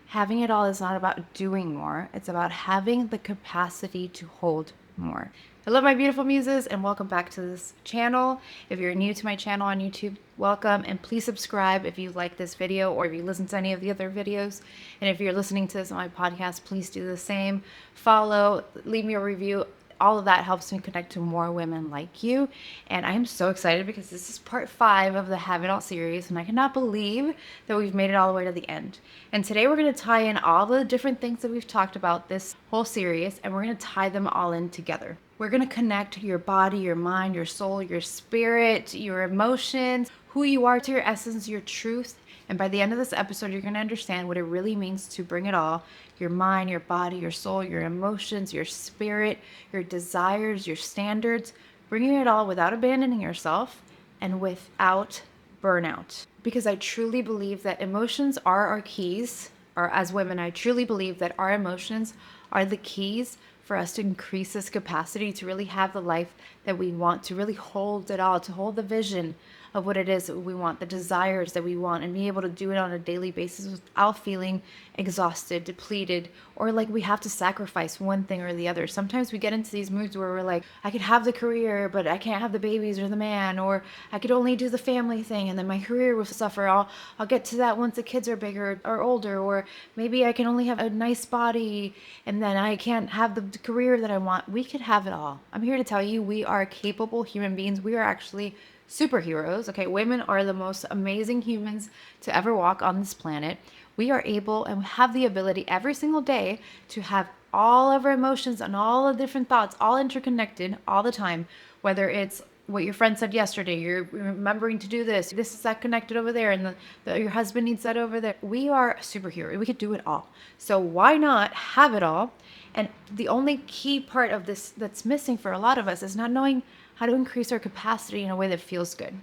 Having it all is not about doing more. It's about having the capacity to hold more. Hello, my beautiful muses, and welcome back to this channel. If you're new to my channel on YouTube, welcome, and please subscribe if you like this video or if you listen to any of the other videos. And if you're listening to this on my podcast, please do the same. Follow, leave me a review. All of that helps me connect to more women like you. And I'm so excited because this is part 5 of the Have It All series, and I cannot believe that we've made it all the way to the end. And today we're going to tie in all the different things that we've talked about this whole series, and we're going to tie them all in together. We're going to connect your body, your mind, your soul, your spirit, your emotions, who you are, to your essence, your truth. And by the end of this episode, you're going to understand what it really means to bring it all: your mind, your body, your soul, your emotions, your spirit, your desires, your standards, bringing it all without abandoning yourself and without burnout. Because I truly believe that emotions are our keys, or as women, I truly believe that our emotions are the keys for us to increase this capacity to really have the life that we want, to really hold it all, to hold the vision of what it is that we want, the desires that we want, and be able to do it on a daily basis without feeling exhausted, depleted, or like we have to sacrifice one thing or the other. Sometimes we get into these moods where we're like, I could have the career, but I can't have the babies or the man, or I could only do the family thing, and then my career will suffer. I'll get to that once the kids are bigger or older, or maybe I can only have a nice body, and then I can't have the career that I want. We could have it all. I'm here to tell you, we are capable human beings. We are actually superheroes. Okay, women are the most amazing humans to ever walk on this planet. We are able and have the ability every single day to have all of our emotions and all the different thoughts all interconnected all the time, whether it's what your friend said yesterday, you're remembering to do this is that connected over there, and your husband needs that over there. We are a superhero. We could do it all. So why not have it all? And the only key part of this that's missing for a lot of us is not knowing how to increase our capacity in a way that feels good.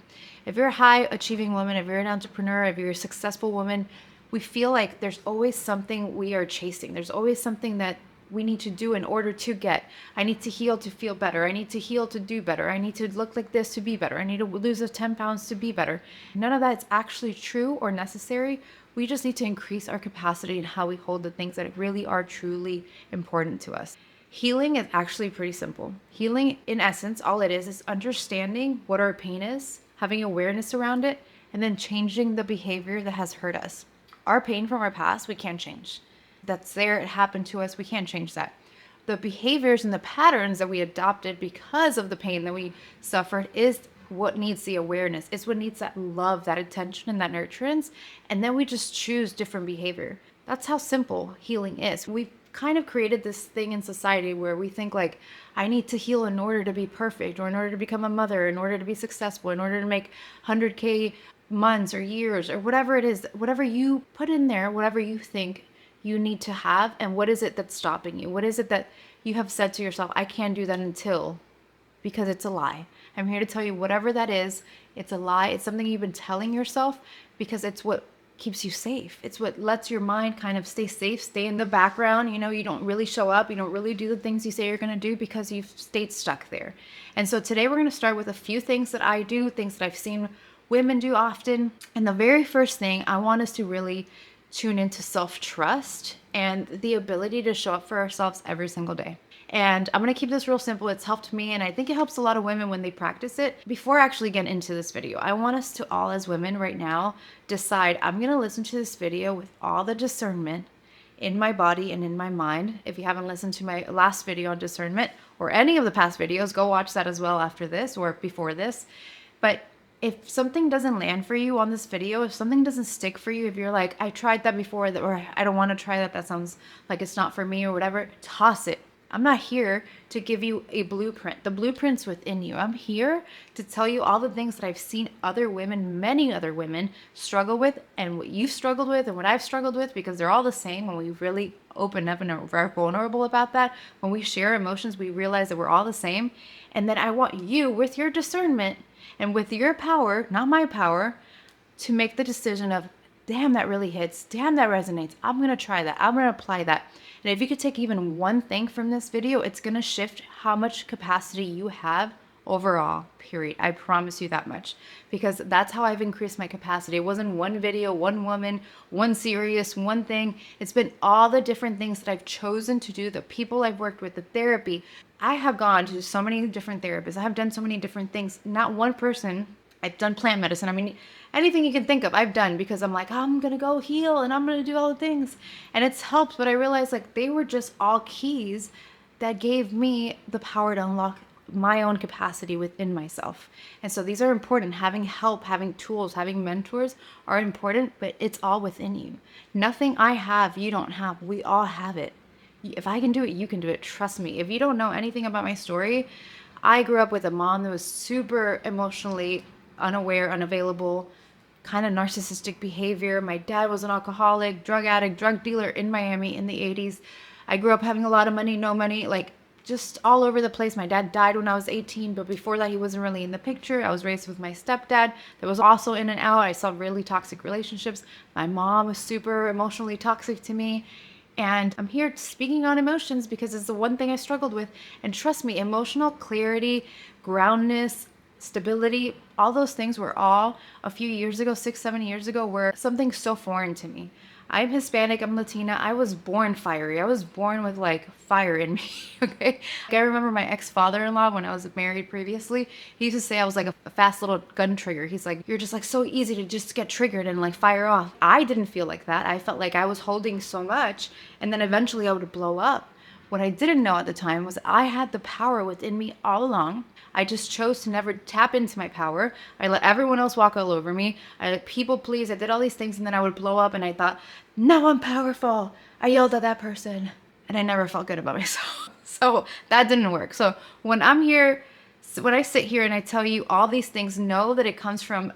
If you're a high achieving woman, if you're an entrepreneur, if you're a successful woman, we feel like there's always something we are chasing. There's always something that we need to do in order to get. I need to heal to feel better. I need to heal to do better. I need to look like this to be better. I need to lose 10 pounds to be better. None of that's actually true or necessary. We just need to increase our capacity in how we hold the things that really are truly important to us. Healing is actually pretty simple. Healing, in essence, all it is understanding what our pain is, having awareness around it, and then changing the behavior that has hurt us. Our pain from our past, we can't change. That's there, it happened to us, we can't change that. The behaviors and the patterns that we adopted because of the pain that we suffered is what needs the awareness. It's what needs that love, that attention, and that nurturance. And then we just choose different behavior. That's how simple healing is. We've kind of created this thing in society where we think like, I need to heal in order to be perfect, or in order to become a mother, in order to be successful, in order to make 100K months or years, or whatever it is, whatever you put in there, whatever you think you need to have. And what is it that's stopping you? What is it that you have said to yourself, I can't do that until, because it's a lie. I'm here to tell you whatever that is, it's a lie. It's something you've been telling yourself because it's what keeps you safe. It's what lets your mind kind of stay safe, stay in the background. You know, you don't really show up. You don't really do the things you say you're going to do because you've stayed stuck there. And so today we're going to start with a few things that I do, things that I've seen women do often. And the very first thing, I want us to really tune into self-trust and the ability to show up for ourselves every single day. And I'm going to keep this real simple. It's helped me, and I think it helps a lot of women when they practice it. Before I actually get into this video, I want us to all, as women right now, decide I'm going to listen to this video with all the discernment in my body and in my mind. If you haven't listened to my last video on discernment or any of the past videos, go watch that as well after this or before this. But if something doesn't land for you on this video, if something doesn't stick for you, if you're like, I tried that before, or I don't want to try that, that sounds like it's not for me or whatever, toss it. I'm not here to give you a blueprint. The blueprint's within you. I'm here to tell you all the things that I've seen other women, many other women, struggle with, and what you've struggled with and what I've struggled with, because they're all the same. When we really open up and are very vulnerable about that, when we share emotions, we realize that we're all the same. And then I want you, with your discernment and with your power, not my power, to make the decision of, damn, that really hits. Damn, that resonates. I'm going to try that. I'm going to apply that. And if you could take even one thing from this video, it's going to shift how much capacity you have overall, period. I promise you that much, because that's how I've increased my capacity. It wasn't one video, one woman, one serious, one thing. It's been all the different things that I've chosen to do, the people I've worked with, the therapy. I have gone to so many different therapists. I have done so many different things. Not one person. I've done plant medicine. I mean, anything you can think of, I've done, because I'm like, I'm going to go heal and I'm going to do all the things. And it's helped, but I realized like they were just all keys that gave me the power to unlock my own capacity within myself. And so these are important. Having help, having tools, having mentors are important, but it's all within you. Nothing I have, you don't have. We all have it. If I can do it, you can do it. Trust me. If you don't know anything about my story, I grew up with a mom that was super emotionally unaware, unavailable, kind of narcissistic behavior. My dad was an alcoholic, drug addict, drug dealer in Miami in the 80s. I grew up having a lot of money, no money, like just all over the place. My dad died when I was 18, but before that, he wasn't really in the picture. I was raised with my stepdad that was also in and out. I saw really toxic relationships. My mom was super emotionally toxic to me. And I'm here speaking on emotions because it's the one thing I struggled with. And trust me, emotional clarity, groundness, stability, all those things were all a few years ago, 6, 7 years ago, were something so foreign to me. I'm Hispanic, I'm Latina. I was born fiery. I was born with like fire in me, okay? Like, I remember my ex-father-in-law when I was married previously, he used to say I was like a fast little gun trigger. He's like, you're just like so easy to just get triggered and like fire off. I didn't feel like that. I felt like I was holding so much and then eventually I would blow up. What I didn't know at the time was I had the power within me all along. I just chose to never tap into my power. I let everyone else walk all over me. I let people please. I did all these things and then I would blow up and I thought, now I'm powerful. I yelled at that person and I never felt good about myself. So that didn't work. So when I sit here and I tell you all these things, know that it comes from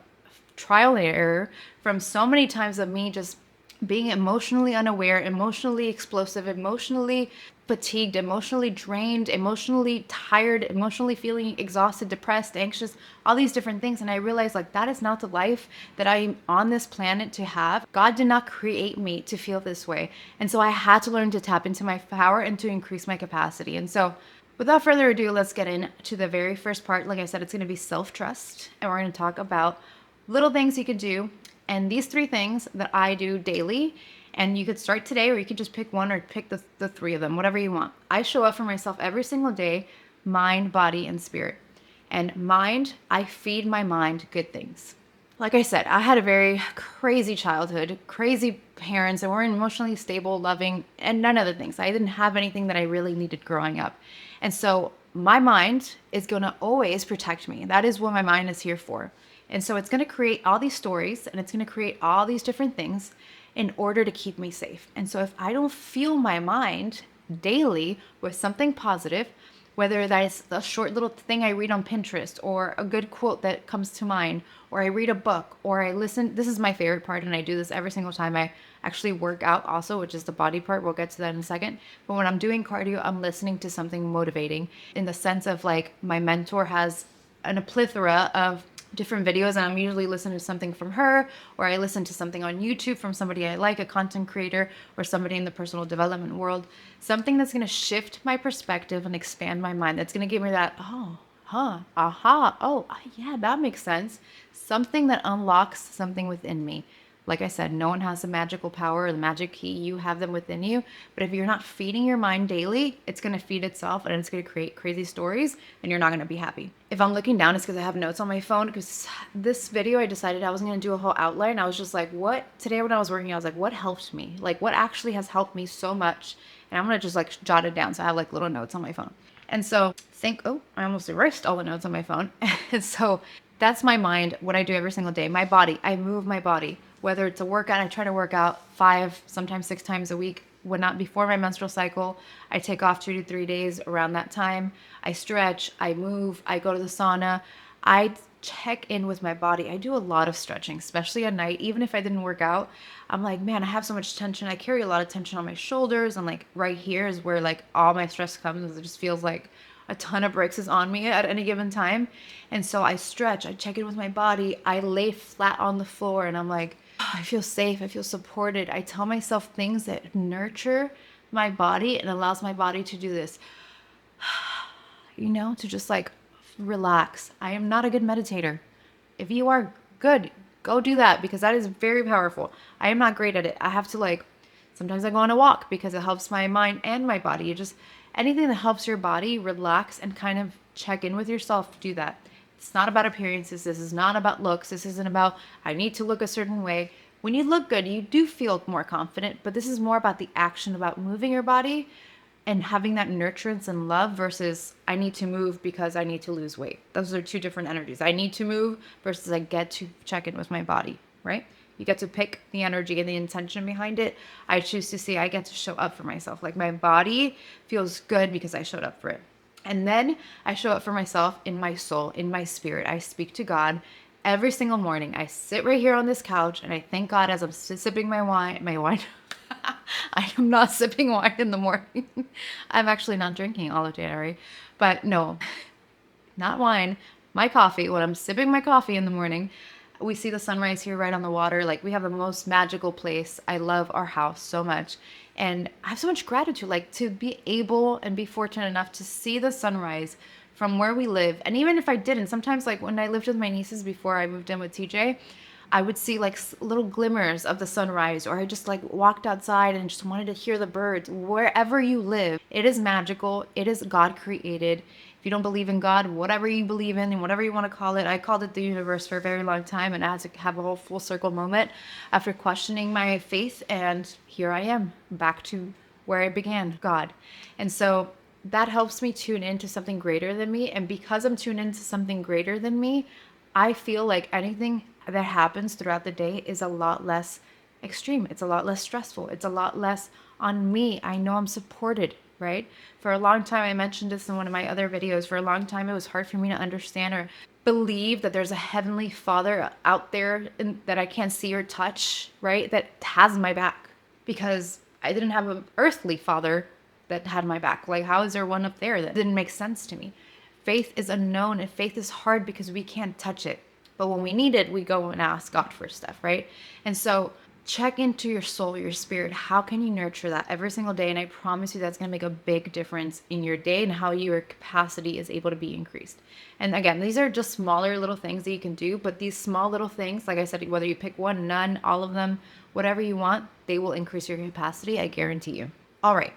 trial and error, from so many times of me just being emotionally unaware, emotionally explosive, emotionally fatigued, emotionally drained, emotionally tired, emotionally feeling exhausted, depressed, anxious, all these different things. And I realized like that is not the life that I'm on this planet to have. God did not create me to feel this way. And so I had to learn to tap into my power and to increase my capacity. And so without further ado, let's get into the very first part. Like I said, it's going to be self-trust. And we're going to talk about little things you could do. And these 3 things that I do daily, and you could start today or you could just pick one or pick the 3 of them, whatever you want. I show up for myself every single day, mind, body, and spirit. And mind, I feed my mind good things. Like I said, I had a very crazy childhood, crazy parents that weren't emotionally stable, loving, and none of the things. I didn't have anything that I really needed growing up. And so my mind is going to always protect me. That is what my mind is here for. And so it's going to create all these stories and it's going to create all these different things in order to keep me safe. And so if I don't fuel my mind daily with something positive, whether that's a short little thing I read on Pinterest or a good quote that comes to mind, or I read a book, or I listen, this is my favorite part and I do this every single time I actually work out also, which is the body part. We'll get to that in a second. But when I'm doing cardio, I'm listening to something motivating in the sense of like my mentor has a plethora of different videos and I'm usually listening to something from her, or I listen to something on YouTube from somebody I like, a content creator or somebody in the personal development world, something that's going to shift my perspective and expand my mind. That's going to give me that, yeah, that makes sense. Something that unlocks something within me. Like I said, no one has the magical power or the magic key. You have them within you. But if you're not feeding your mind daily, it's going to feed itself and it's going to create crazy stories and you're not going to be happy. If I'm looking down, it's because I have notes on my phone, because this video, I decided I wasn't going to do a whole outline. I was just like, today when I was working, I was like, what helped me? Like, what actually has helped me so much? And I'm going to just like jot it down. So I have like little notes on my phone. And so I almost erased all the notes on my phone. And so that's my mind, what I do every single day. My body, I move my body. Whether it's a workout, I try to work out 5, sometimes 6 times a week. When not before my menstrual cycle, I take off 2 to 3 days around that time. I stretch, I move, I go to the sauna. I check in with my body. I do a lot of stretching, especially at night. Even if I didn't work out, I'm like, man, I have so much tension. I carry a lot of tension on my shoulders, and like right here is where like all my stress comes. It just feels like a ton of bricks is on me at any given time. And so I stretch, I check in with my body. I lay flat on the floor and I'm like, I feel safe. I feel supported. I tell myself things that nurture my body and allows my body to do this, to just like relax. I am not a good meditator. If you are good, go do that because that is very powerful. I am not great at it. I have to like, sometimes I go on a walk because it helps my mind and my body. You just, anything that helps your body relax and kind of check in with yourself, do that. It's not about appearances. This is not about looks. This isn't about, I need to look a certain way. When you look good, you do feel more confident, but this is more about the action, about moving your body and having that nurturance and love versus I need to move because I need to lose weight. Those are two different energies. I need to move versus I get to check in with my body, right? You get to pick the energy and the intention behind it. I choose to see I get to show up for myself. Like my body feels good because I showed up for it. And then I show up for myself in my soul, in my spirit. I speak to God every single morning. I sit right here on this couch and I thank God as I'm sipping my wine. I am not sipping wine in the morning. I'm actually not drinking all of January, but no, not wine, my coffee. When I'm sipping my coffee in the morning, we see the sunrise here right on the water. Like we have the most magical place. I love our house so much. And I have so much gratitude, like to be able and be fortunate enough to see the sunrise from where we live. And even if I didn't, sometimes like when I lived with my nieces before I moved in with TJ, I would see like little glimmers of the sunrise, or I just like walked outside and just wanted to hear the birds. Wherever you live, it is magical. It is God created. If you don't believe in God, whatever you believe in and whatever you want to call it, I called it the universe for a very long time, and I had to have a whole full circle moment after questioning my faith. And here I am back to where I began, God. And so that helps me tune into something greater than me. And because I'm tuned into something greater than me, I feel like anything that happens throughout the day is a lot less extreme. It's a lot less stressful. It's a lot less on me. I know I'm supported, right? For a long time, I mentioned this in one of my other videos. For a long time, it was hard for me to understand or believe that there's a heavenly Father out there that I can't see or touch, right? That has my back, because I didn't have an earthly father that had my back. Like, how is there one up there? That didn't make sense to me. Faith is unknown, and faith is hard because we can't touch it. But when we need it, we go and ask God for stuff, right? And so check into your soul, your spirit. How can you nurture that every single day? And I promise you that's going to make a big difference in your day and how your capacity is able to be increased. And again, these are just smaller little things that you can do. But these small little things, like I said, whether you pick one, none, all of them, whatever you want, they will increase your capacity. I guarantee you. All right.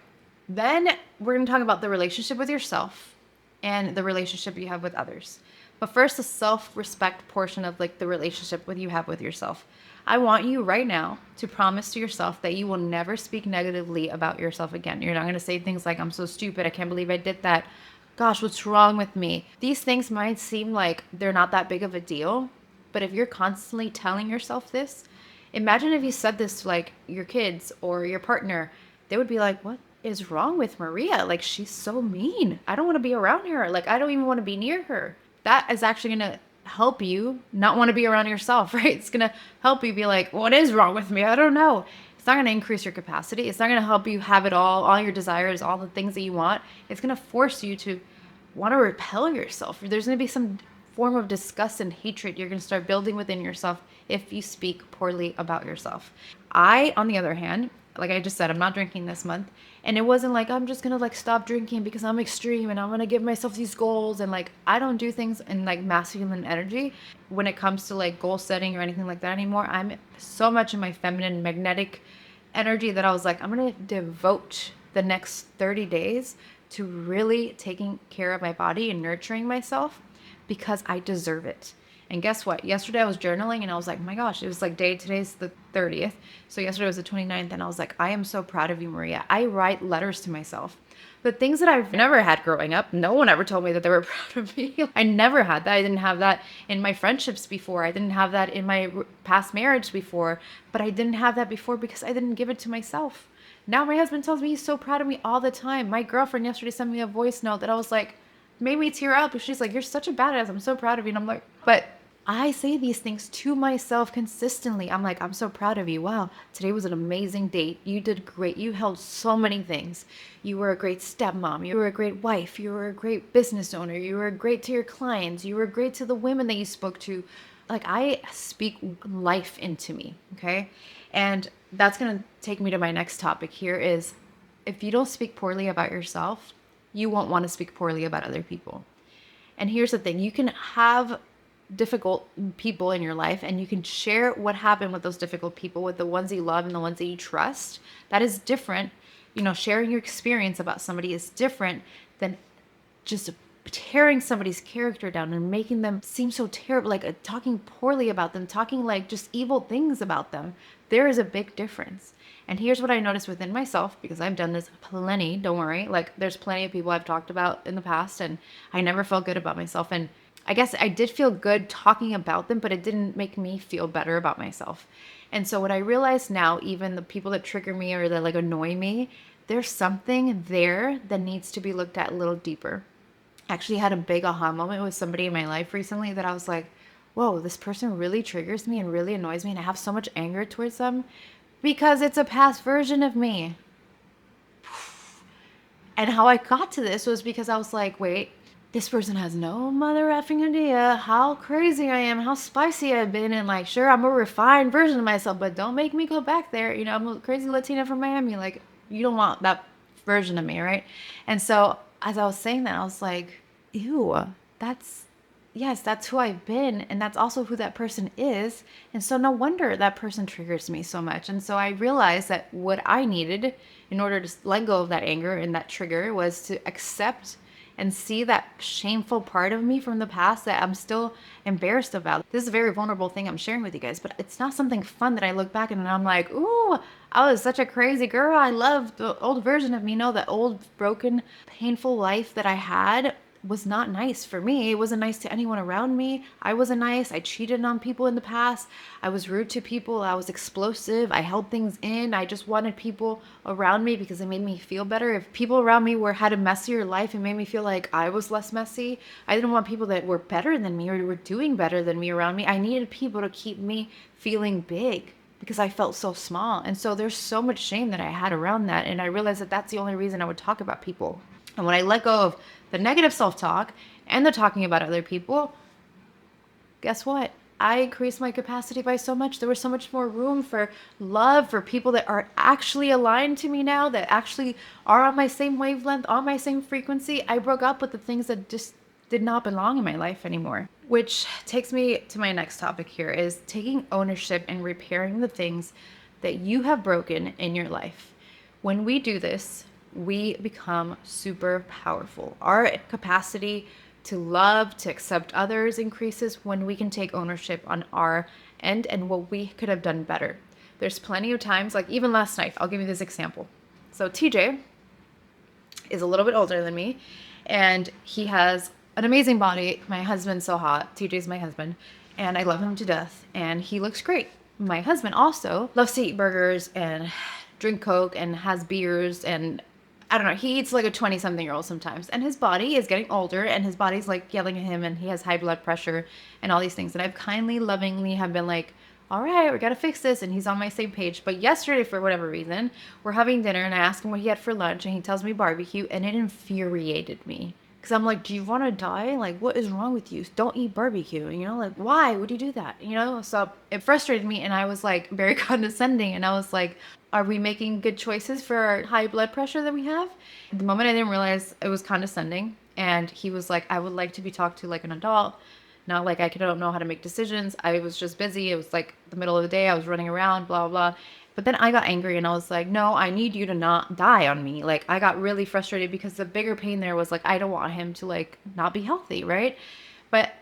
Then we're going to talk about the relationship with yourself and the relationship you have with others. But first, the self-respect portion of like the relationship you have with yourself. I want you right now to promise to yourself that you will never speak negatively about yourself again. You're not going to say things like, I'm so stupid, I can't believe I did that. Gosh, what's wrong with me? These things might seem like they're not that big of a deal, but if you're constantly telling yourself this, imagine if you said this to like your kids or your partner, they would be like, what is wrong with Maria? Like, she's so mean. I don't want to be around her. Like, I don't even want to be near her. That is actually going to help you not want to be around yourself, right? It's going to help you be like, what is wrong with me? I don't know. It's not going to increase your capacity. It's not going to help you have it all your desires, all the things that you want. It's going to force you to want to repel yourself. There's going to be some form of disgust and hatred you're going to start building within yourself if you speak poorly about yourself. I, on the other hand, like I just said, I'm not drinking this month. And it wasn't like, I'm just going to like stop drinking because I'm extreme and I'm going to give myself these goals. And like, I don't do things in like masculine energy when it comes to like goal setting or anything like that anymore. I'm so much in my feminine magnetic energy that I was like, I'm going to devote the next 30 days to really taking care of my body and nurturing myself because I deserve it. And guess what? Yesterday I was journaling and I was like, my gosh, it was like today's the 30th. So yesterday was the 29th. And I was like, I am so proud of you, Maria. I write letters to myself. But things that I've never had growing up, no one ever told me that they were proud of me. I never had that. I didn't have that in my friendships before. I didn't have that in my past marriage before. But I didn't have that before because I didn't give it to myself. Now my husband tells me he's so proud of me all the time. My girlfriend yesterday sent me a voice note that I was like, made me tear up. She's like, you're such a badass. I'm so proud of you. And I'm like, but I say these things to myself consistently. I'm like, I'm so proud of you. Wow, today was an amazing date. You did great. You held so many things. You were a great stepmom. You were a great wife. You were a great business owner. You were great to your clients. You were great to the women that you spoke to. Like, I speak life into me, okay? And that's going to take me to my next topic here is, if you don't speak poorly about yourself, you won't want to speak poorly about other people. And here's the thing, you can have difficult people in your life and you can share what happened with those difficult people, with the ones you love and the ones that you trust. That is different. Sharing your experience about somebody is different than just tearing somebody's character down and making them seem so terrible, like talking poorly about them, talking like just evil things about them. There is a big difference. And here's what I noticed within myself, because I've done this plenty, don't worry. Like, there's plenty of people I've talked about in the past, and I never felt good about myself. And I guess I did feel good talking about them, but it didn't make me feel better about myself. And so what I realize now, even the people that trigger me or that like annoy me, there's something there that needs to be looked at a little deeper. I actually had a big aha moment with somebody in my life recently that I was like, whoa, this person really triggers me and really annoys me, and I have so much anger towards them because it's a past version of me. And how I got to this was because I was like, wait, this person has no mother effing idea how crazy I am, how spicy I've been, and like, sure, I'm a refined version of myself, but don't make me go back there. I'm a crazy Latina from Miami. Like, you don't want that version of me, right? And so as I was saying that, I was like, ew, yes, that's who I've been. And that's also who that person is. And so no wonder that person triggers me so much. And so I realized that what I needed in order to let go of that anger and that trigger was to accept and see that shameful part of me from the past that I'm still embarrassed about. This is a very vulnerable thing I'm sharing with you guys, but it's not something fun that I look back and I'm like, ooh, I was such a crazy girl. I love the old version of me. No, that old, broken, painful life that I had was not nice for me. It wasn't nice to anyone around me. I wasn't nice. I cheated on people in the past. I was rude to people. I was explosive. I held things in. I just wanted people around me because it made me feel better. If people around me had a messier life, it made me feel like I was less messy. I didn't want people that were better than me or were doing better than me around me. I needed people to keep me feeling big because I felt so small. And so there's so much shame that I had around that. And I realized that that's the only reason I would talk about people. And when I let go of the negative self-talk and the talking about other people, guess what? I increased my capacity by so much. There was so much more room for love, for people that are actually aligned to me now, that actually are on my same wavelength, on my same frequency. I broke up with the things that just did not belong in my life anymore. Which takes me to my next topic here, is taking ownership and repairing the things that you have broken in your life. When we do this, we become super powerful. Our capacity to love, to accept others increases when we can take ownership on our end and what we could have done better. There's plenty of times, like even last night, I'll give you this example. So TJ is a little bit older than me, and he has an amazing body. My husband's so hot. TJ's my husband, and I love him to death, and he looks great. My husband also loves to eat burgers and drink Coke and has beers, and I don't know, he eats like a 20-something-year-old sometimes, and his body is getting older, and his body's like yelling at him, and he has high blood pressure and all these things. And I've kindly, lovingly have been like, all right, we got to fix this. And he's on my same page. But yesterday, for whatever reason, we're having dinner, and I asked him what he had for lunch, and he tells me barbecue, and it infuriated me. Because I'm like, do you want to die? Like, what is wrong with you? Don't eat barbecue. Like, why would you do that? So it frustrated me, and I was like very condescending, and I was like, are we making good choices for our high blood pressure that we have? At the moment, I didn't realize it was condescending. And he was like, I would like to be talked to like an adult. Not like I don't know how to make decisions. I was just busy. It was like the middle of the day. I was running around, blah, blah, blah. But then I got angry, and I was like, no, I need you to not die on me. Like, I got really frustrated because the bigger pain there was like, I don't want him to like not be healthy, right? But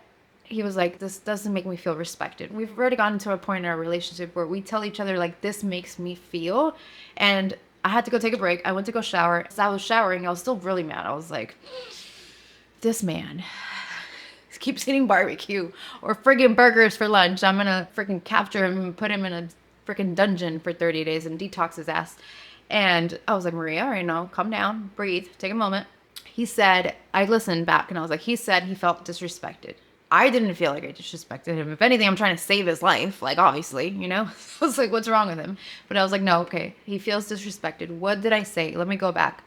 he was like, this doesn't make me feel respected. We've already gotten to a point in our relationship where we tell each other like, this makes me feel. And I had to go take a break. I went to go shower. As I was showering, I was still really mad. I was like, this man keeps eating barbecue or friggin' burgers for lunch. I'm gonna friggin' capture him and put him in a friggin' dungeon for 30 days and detox his ass. And I was like, Maria, all right, no, calm down, breathe, take a moment. He said, I listened back, and I was like, he said he felt disrespected. I didn't feel like I disrespected him. If anything, I'm trying to save his life, like, obviously, I was like, what's wrong with him? But I was like, no, okay, he feels disrespected. What did I say? Let me go back.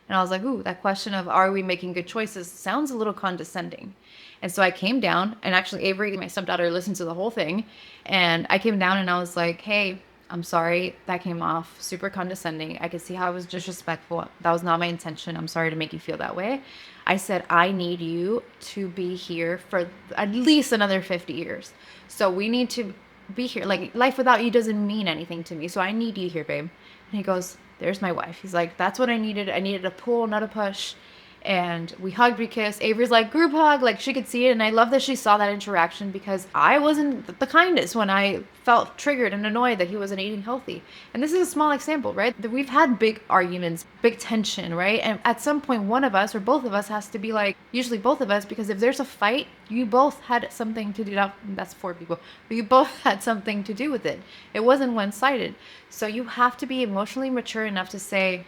And I was like, ooh, that question of are we making good choices sounds a little condescending. And so I came down, and actually Avery, my stepdaughter, listened to the whole thing. And I came down and I was like, hey, I'm sorry that came off super condescending. I could see how it was disrespectful. That was not my intention. I'm sorry to make you feel that way. I said, I need you to be here for at least another 50 years. So we need to be here. Like, life without you doesn't mean anything to me. So I need you here, babe. And he goes, there's my wife. He's like, that's what I needed. I needed a pull, not a push. And we hugged, we kissed. Avery's like, group hug, like she could see it. And I love that she saw that interaction because I wasn't the kindest when I felt triggered and annoyed that he wasn't eating healthy. And this is a small example, right? That we've had big arguments, big tension, right? And at some point, one of us or both of us has to be like, usually both of us, because if there's a fight, you both had something to do. That's four people, but you both had something to do with it. It wasn't one-sided. So you have to be emotionally mature enough to say,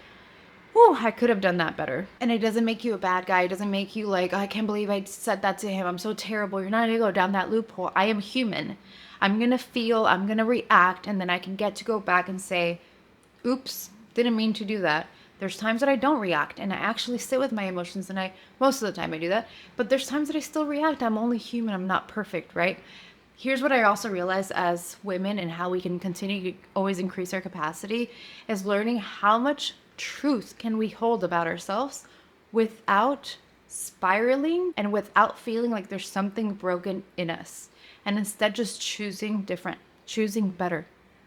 oh, I could have done that better. And it doesn't make you a bad guy. It doesn't make you like, oh, I can't believe I said that to him. I'm so terrible. You're not going to go down that loophole. I am human. I'm going to feel, I'm going to react, and then I can get to go back and say, oops, didn't mean to do that. There's times that I don't react and I actually sit with my emotions, and most of the time I do that. But there's times that I still react. I'm only human. I'm not perfect, right? Here's what I also realized as women and how we can continue to always increase our capacity is learning how much truth can we hold about ourselves without spiraling and without feeling like there's something broken in us, and instead just choosing different, choosing better,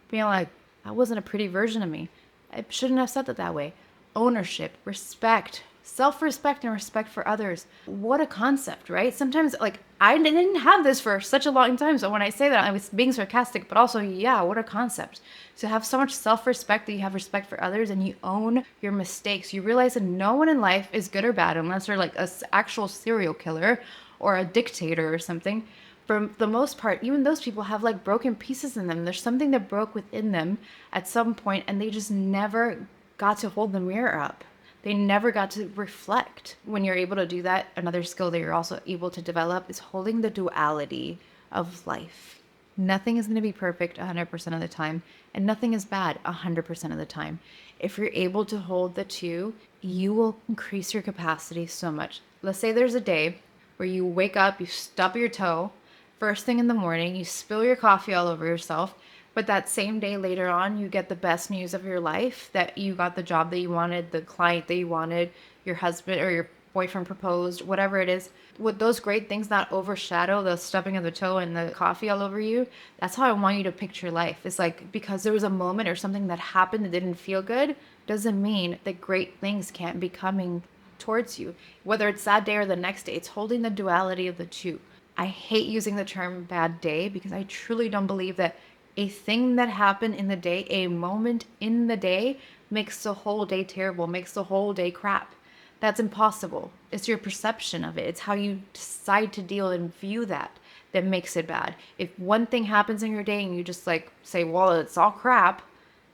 being like, that wasn't a pretty version of me, I shouldn't have said it that way. Ownership, respect, self-respect, and respect for others. What a concept, right? Sometimes, like, I didn't have this for such a long time, so when I say that, I was being sarcastic, but also, yeah, what a concept. To have so much self-respect that you have respect for others and you own your mistakes. You realize that no one in life is good or bad unless they're like an actual serial killer or a dictator or something. For the most part, even those people have like broken pieces in them. There's something that broke within them at some point, and they just never got to hold the mirror up. They never got to reflect. When you're able to do that, another skill that you're also able to develop is holding the duality of life. Nothing is going to be perfect 100% of the time, and nothing is bad 100% of the time. If you're able to hold the two, you will increase your capacity so much. Let's say there's a day where you wake up, you stub your toe, first thing in the morning, you spill your coffee all over yourself, but that same day later on, you get the best news of your life, that you got the job that you wanted, the client that you wanted, your husband or your boyfriend proposed, whatever it is. Would those great things not overshadow the stubbing of the toe and the coffee all over you? That's how I want you to picture life. It's like, because there was a moment or something that happened that didn't feel good, doesn't mean that great things can't be coming towards you. Whether it's that day or the next day, it's holding the duality of the two. I hate using the term bad day because I truly don't believe that a thing that happened in the day, a moment in the day, makes the whole day terrible, makes the whole day crap. That's impossible. It's your perception of it. It's how you decide to deal and view that makes it bad. If one thing happens in your day and you just like say, well, it's all crap,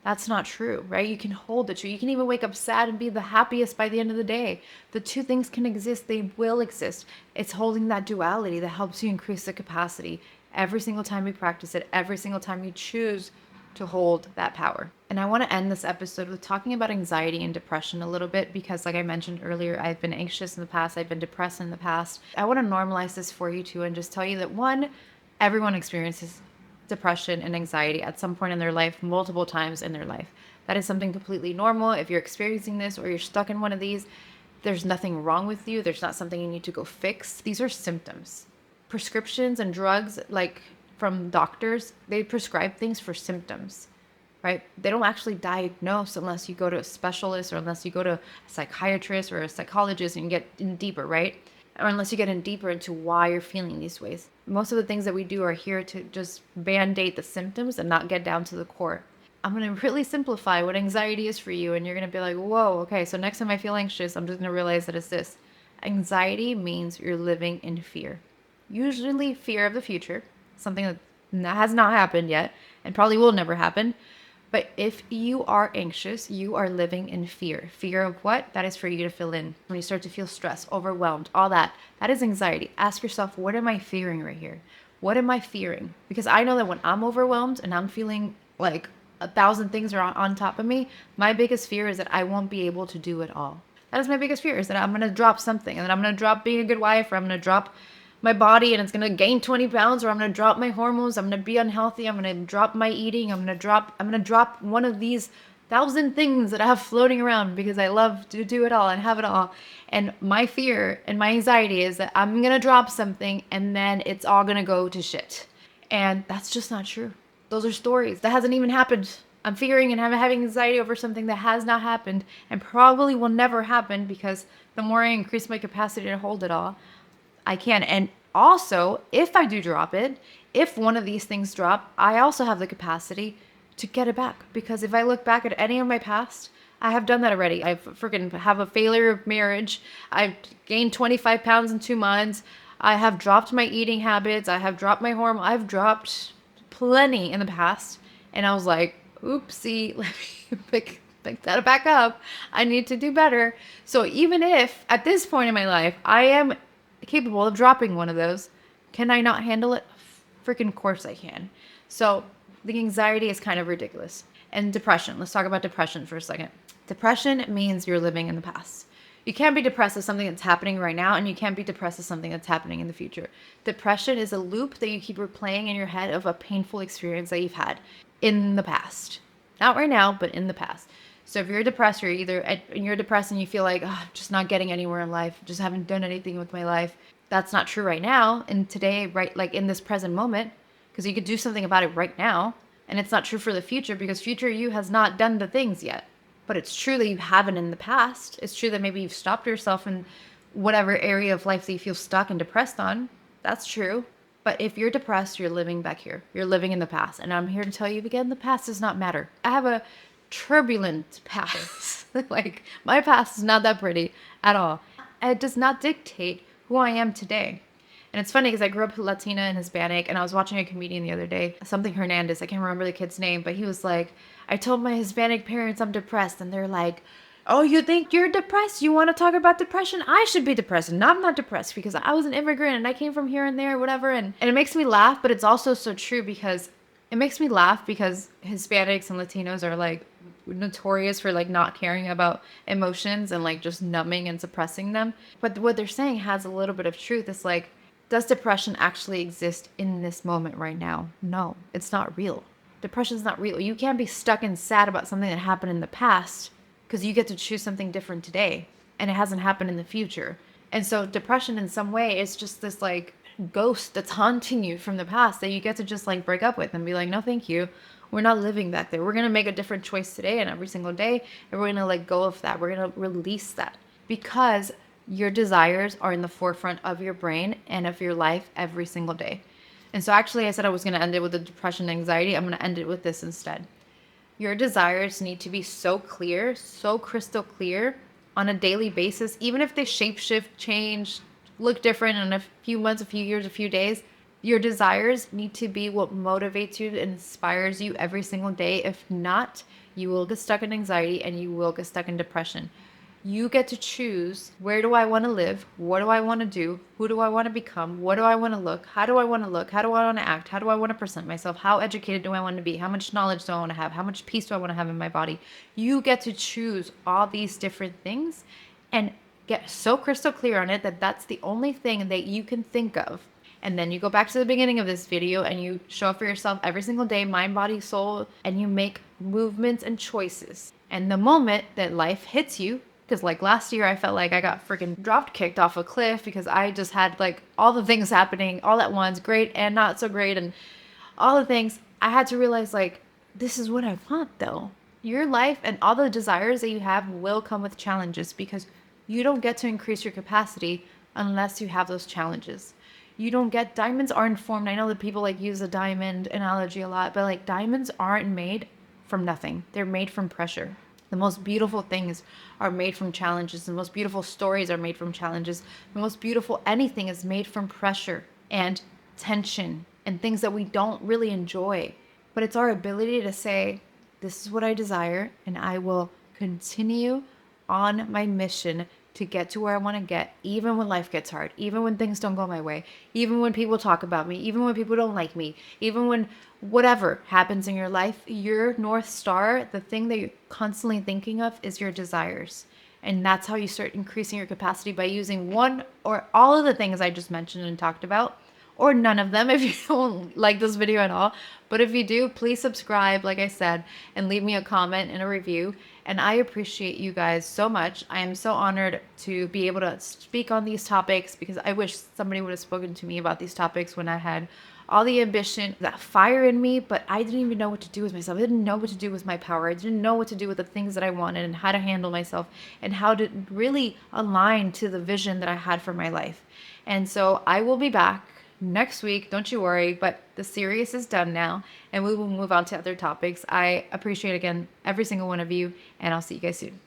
that's not true, right? You can hold the truth. You can even wake up sad and be the happiest by the end of the day. The two things can exist. They will exist. It's holding that duality that helps you increase the capacity every single time you practice it, every single time you choose to hold that power. And I want to end this episode with talking about anxiety and depression a little bit because, like I mentioned earlier, I've been anxious in the past, I've been depressed in the past. I want to normalize this for you too and just tell you that one, everyone experiences depression and anxiety at some point in their life, multiple times in their life. That is something completely normal. If you're experiencing this or you're stuck in one of these, there's nothing wrong with you. There's not something you need to go fix. These are symptoms. Prescriptions and drugs, like from doctors, they prescribe things for symptoms, right? They don't actually diagnose unless you go to a specialist or unless you go to a psychiatrist or a psychologist and you get in deeper, right? Or unless you get in deeper into why you're feeling these ways. Most of the things that we do are here to just band-aid the symptoms and not get down to the core. I'm going to really simplify what anxiety is for you, and you're going to be like, whoa, okay, so next time I feel anxious, I'm just going to realize that it's this. Anxiety means you're living in fear. Usually fear of the future, something that has not happened yet and probably will never happen. But if you are anxious, you are living in fear. Fear of what? That is for you to fill in. When you start to feel stressed, overwhelmed, all that, that is anxiety. Ask yourself, what am I fearing right here? What am I fearing? Because I know that when I'm overwhelmed and I'm feeling like 1,000 things are on top of me, my biggest fear is that I won't be able to do it all. That is my biggest fear, is that I'm going to drop something, and then I'm going to drop being a good wife, or I'm going to drop my body and it's going to gain 20 pounds, or I'm going to drop my hormones. I'm going to be unhealthy. I'm going to drop my eating. I'm going to drop one of these 1,000 things that I have floating around because I love to do it all and have it all. And my fear and my anxiety is that I'm going to drop something and then it's all going to go to shit. And that's just not true. Those are stories. That hasn't even happened. I'm fearing and I'm having anxiety over something that has not happened and probably will never happen, because the more I increase my capacity to hold it all, I can. And also, if I do drop it, if one of these things drop, I also have the capacity to get it back. Because if I look back at any of my past, I have done that already. I freaking have a failure of marriage. I've gained 25 pounds in 2 months. I have dropped my eating habits. I have dropped my hormone. I've dropped plenty in the past. And I was like, oopsie, let me pick that back up. I need to do better. So even if at this point in my life, I am capable of dropping one of those, can I not handle it? Freaking course I can. So the anxiety is kind of ridiculous. And depression. Let's talk about depression for a second. Depression means you're living in the past. You can't be depressed at something that's happening right now, and you can't be depressed at something that's happening in the future. Depression is a loop that you keep replaying in your head of a painful experience that you've had in the past. Not right now, but in the past. So if you're depressed, you're depressed and you feel like, oh, I'm just not getting anywhere in life, just haven't done anything with my life. That's not true right now. And today, right, like in this present moment, because you could do something about it right now. And it's not true for the future, because future you has not done the things yet. But it's true that you haven't in the past. It's true that maybe you've stopped yourself in whatever area of life that you feel stuck and depressed on. That's true. But if you're depressed, you're living back here. You're living in the past. And I'm here to tell you again, the past does not matter. I have a turbulent past. Like, my past is not that pretty at all. It does not dictate who I am today. And it's funny because I grew up Latina and Hispanic, and I was watching a comedian the other day, something Hernandez, I can't remember the kid's name, but he was like, I told my Hispanic parents I'm depressed, and they're like, oh, you think you're depressed? You want to talk about depression? I should be depressed. And I'm not depressed because I was an immigrant and I came from here and there, whatever. And it makes me laugh, but it's also so true, because it makes me laugh because Hispanics and Latinos are like notorious for like not caring about emotions and like just numbing and suppressing them. But what they're saying has a little bit of truth. It's like, does depression actually exist in this moment right now? No, it's not real. Depression is not real. You can't be stuck and sad about something that happened in the past, because you get to choose something different today, and it hasn't happened in the future. And so depression in some way is just this like ghost that's haunting you from the past that you get to just like break up with and be like, no, thank you. We're not living back there. We're going to make a different choice today and every single day. And we're going to let go of that. We're going to release that, because your desires are in the forefront of your brain and of your life every single day. And so actually I said I was going to end it with the depression and anxiety. I'm going to end it with this instead. Your desires need to be so clear, so crystal clear on a daily basis, even if they shapeshift, change, look different in a few months, a few years, a few days. Your desires need to be what motivates you and inspires you every single day. If not, you will get stuck in anxiety and you will get stuck in depression. You get to choose, where do I want to live? What do I want to do? Who do I want to become? What do I want to look? How do I want to look? How do I want to act? How do I want to present myself? How educated do I want to be? How much knowledge do I want to have? How much peace do I want to have in my body? You get to choose all these different things and get so crystal clear on it that that's the only thing that you can think of. And then you go back to the beginning of this video and you show up for yourself every single day, mind, body, soul, and you make movements and choices. And the moment that life hits you, because like last year I felt like I got freaking kicked off a cliff because I just had like all the things happening all at once, great and not so great, and all the things. I had to realize, like, this is what I want though. Your life and all the desires that you have will come with challenges, because you don't get to increase your capacity unless you have those challenges. You don't get, diamonds aren't formed. I know that people like use the diamond analogy a lot, but like diamonds aren't made from nothing. They're made from pressure. The most beautiful things are made from challenges. The most beautiful stories are made from challenges. The most beautiful anything is made from pressure and tension and things that we don't really enjoy. But it's our ability to say, this is what I desire, and I will continue on my mission to get to where I want to get, even when life gets hard, even when things don't go my way, even when people talk about me, even when people don't like me, even when whatever happens in your life, your North Star, the thing that you're constantly thinking of, is your desires. And that's how you start increasing your capacity, by using one or all of the things I just mentioned and talked about, or none of them if you don't like this video at all. But if you do, please subscribe, like I said, and leave me a comment and a review. And I appreciate you guys so much. I am so honored to be able to speak on these topics, because I wish somebody would have spoken to me about these topics when I had all the ambition, that fire in me, but I didn't even know what to do with myself. I didn't know what to do with my power. I didn't know what to do with the things that I wanted, and how to handle myself, and how to really align to the vision that I had for my life. And so I will be back next week. Don't you worry, but the series is done now, and we will move on to other topics. I appreciate, again, every single one of you, and I'll see you guys soon.